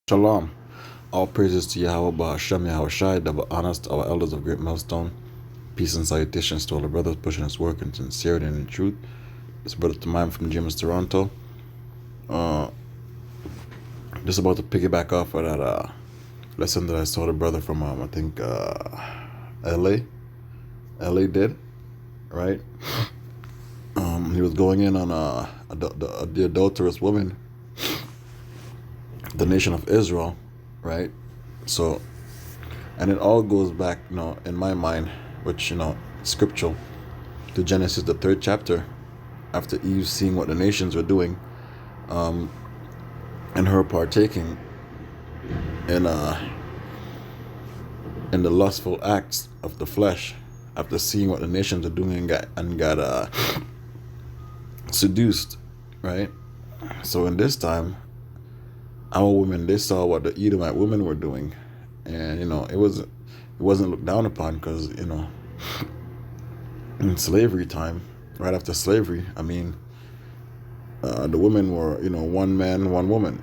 Shalom. All praises to Yahweh Ba'Hashem Yahweh Shai, double honors to our elders of Great Millstone. Peace and salutations to all the brothers pushing his work in sincerity and in truth. It's brother Tamim from James, Toronto. Just about to piggyback off of that lesson that I saw the brother from, I think, LA. LA did, right? He was going in on the adulterous woman, the nation of Israel, right? So, and it all goes back, in my mind, which, scriptural, to Genesis, the 3rd chapter, after Eve seeing what the nations were doing, and her partaking in the lustful acts of the flesh, after seeing what the nations are doing and got seduced, right? So in this time, our women, they saw what the Edomite women were doing, and it wasn't looked down upon because in slavery time, right after slavery, the women were one man, one woman,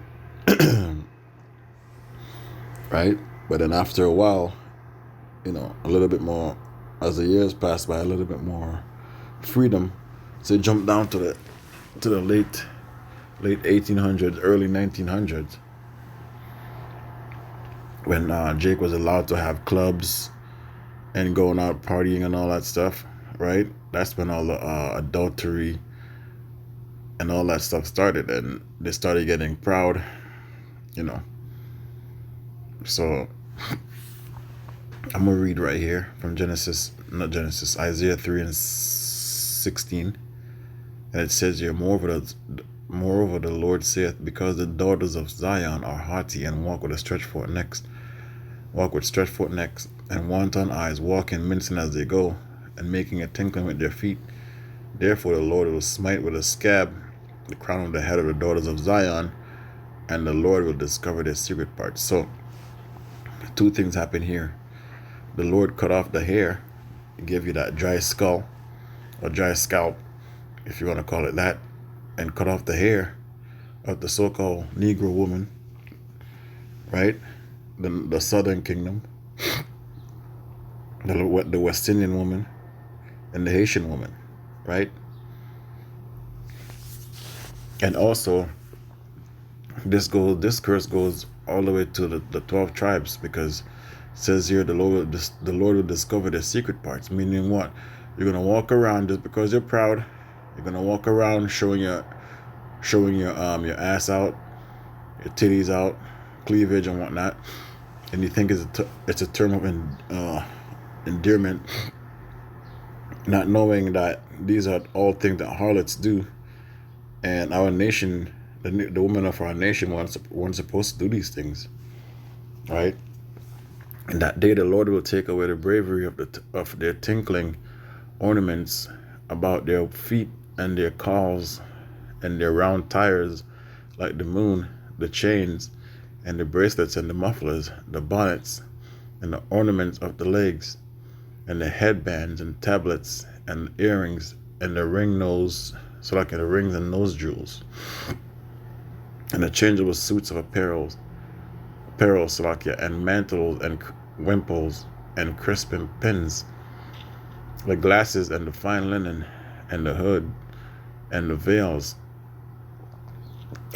right? But then after a while, a little bit more, as the years passed by, a little bit more freedom. So it jumped down to the late 1800s, early 1900s, when Jake was allowed to have clubs and going out partying and all that stuff, right? That's when all the adultery and all that stuff started, and they started getting proud, So I'm gonna read right here from Isaiah 3:16, and it says here, Moreover, the Lord saith, because the daughters of Zion are haughty and walk with stretched forth necks, and wanton eyes, walking mincing as they go, and making a tinkling with their feet. Therefore the Lord will smite with a scab the crown of the head of the daughters of Zion, and the Lord will discover their secret parts. So, two things happen here. The Lord cut off the hair, give you that dry skull, or dry scalp, if you want to call it that, and cut off the hair of the so-called Negro woman, right? The Southern Kingdom, the West Indian woman, and the Haitian woman, right? And also, this curse goes all the way to the 12 tribes, because it says here the Lord will discover their secret parts. Meaning what? You're gonna walk around just because you're proud. You're gonna walk around showing your ass out, your titties out, cleavage and whatnot, and you think it's a term of endearment, not knowing that these are all things that harlots do, and our nation, the women of our nation, weren't supposed to do these things, right? And that day the Lord will take away the bravery of their tinkling ornaments about their feet, and their calves, and their round tires like the moon, the chains, and the bracelets, and the mufflers, the bonnets, and the ornaments of the legs, and the headbands, and tablets, and earrings, and the rings and nose jewels, and the changeable suits of apparel, and mantles, and wimples, and crisping pins, the glasses, and the fine linen, and the hood, and the veils.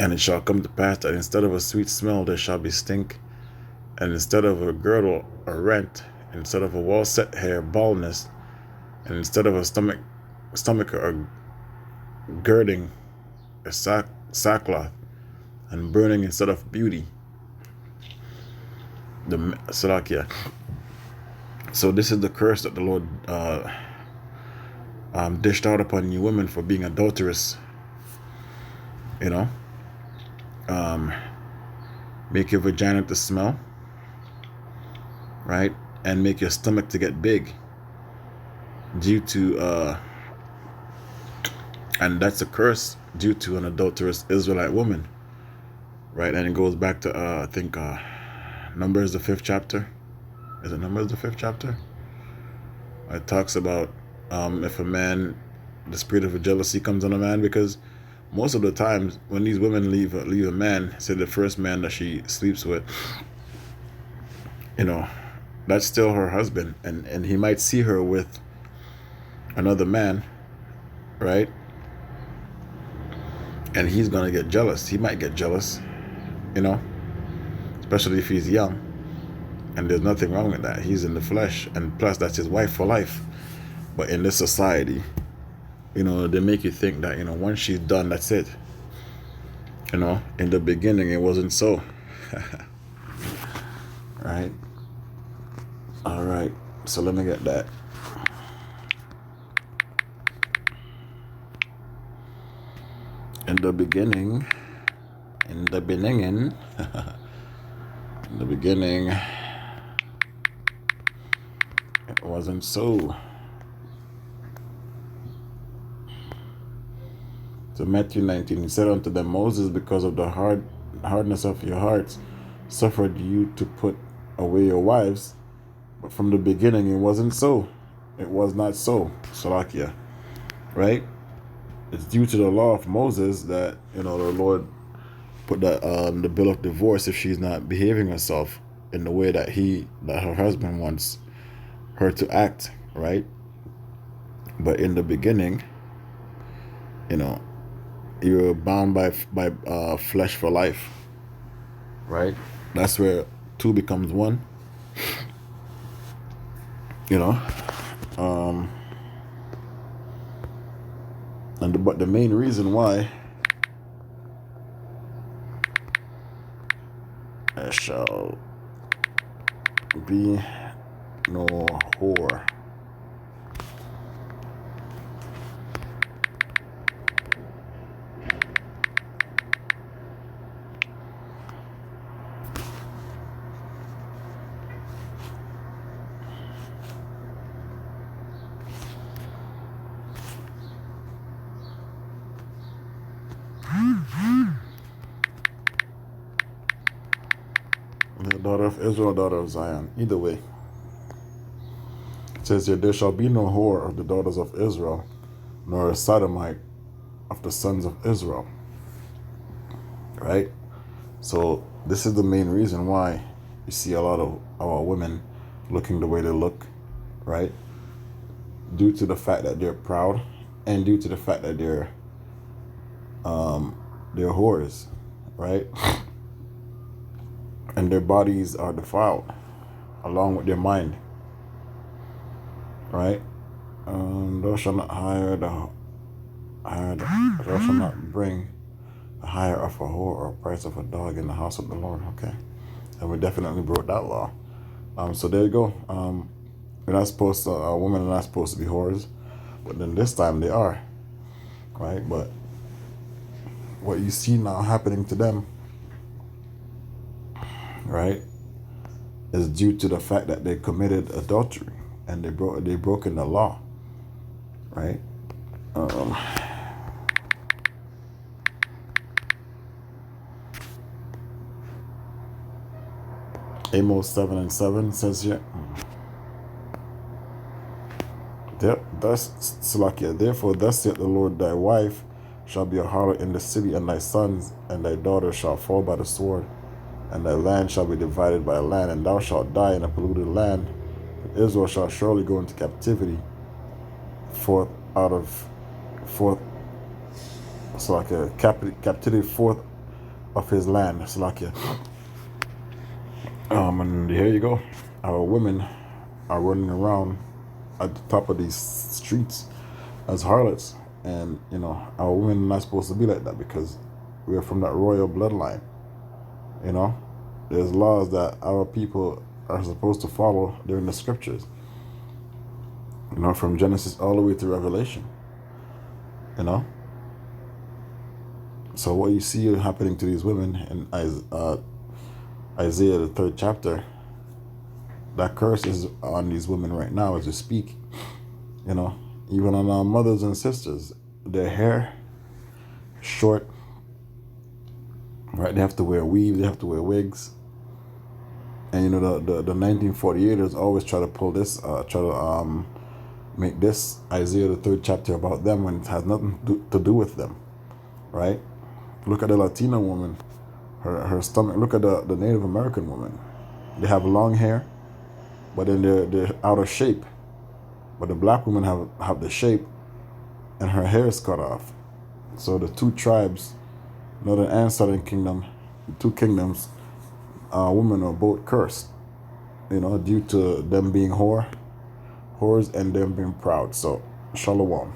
And it shall come to pass that instead of a sweet smell there shall be stink, and instead of a girdle a rent, instead of a well-set hair baldness, and instead of a stomach a girding, a sackcloth, and burning instead of beauty. So this is the curse that the Lord dished out upon you women for being adulterous. Make your vagina to smell, right? And make your stomach to get big, due to and that's a curse due to an adulterous Israelite woman, right? And it goes back to I think Numbers, the 5th chapter. Is it Numbers, the 5th chapter? It talks about if a man, the spirit of jealousy comes on a man, because most of the times when these women leave a man, say the first man that she sleeps with, you know, that's still her husband, and he might see her with another man, right? And he's gonna get jealous. He might get jealous, you know, especially if he's young. And there's nothing wrong with that. He's in the flesh, and plus that's his wife for life. But in this society, they make you think that once she's done, that's it. In the beginning, it wasn't so. Right? All right. So let me get that. In the beginning, in the beginning, it wasn't so. So Matthew 19, he said unto them, Moses, because of the hardness of your hearts, suffered you to put away your wives. But from the beginning, it wasn't so. It was not so. Salakia. Right? It's due to the law of Moses that, the Lord put the bill of divorce if she's not behaving herself in the way that her husband wants her to act, right? But in the beginning, you're bound by flesh for life, right? That's where two becomes one. But the main reason why there shall be no whore. The daughter of Israel, daughter of Zion. Either way. It says here, there shall be no whore of the daughters of Israel, nor a sodomite of the sons of Israel. Right? So this is the main reason why you see a lot of our women looking the way they look, right? Due to the fact that they're proud, and due to the fact that they're whores, right? And their bodies are defiled, along with their mind, right? Thou shalt not thou shalt not bring the hire of a whore or price of a dog in the house of the Lord. Okay, and we definitely broke that law. So there you go. You're not supposed to. Women are not supposed to be whores, but then this time they are, right? But what you see now happening to them, right, is due to the fact that they committed adultery and they broken the law, right? Amos 7:7 says here, therefore thus saith the Lord, thy wife shall be a harlot in the city, and thy sons and thy daughters shall fall by the sword, and thy land shall be divided by land, and thou shalt die in a polluted land. And Israel shall surely go into captivity captivity forth of his land. And here you go. Our women are running around at the top of these streets as harlots, and our women are not supposed to be like that because we are from that royal bloodline. There's laws that our people are supposed to follow during the scriptures, from Genesis all the way to Revelation. So what you see happening to these women in Isaiah the 3rd chapter, that curse is on these women right now as we speak. Even on our mothers and sisters, their hair short, right? They have to wear weave, they have to wear wigs. And the 1948ers always try to pull this, make this Isaiah the 3rd chapter about them when it has nothing to do with them, right? Look at the Latina woman, her stomach. Look at the Native American woman. They have long hair, but then they're out of shape. But the black women have the shape, and her hair is cut off. So the two tribes, Northern and Southern Kingdom, the two kingdoms, women are both cursed, due to them being whores and them being proud. So, shalom.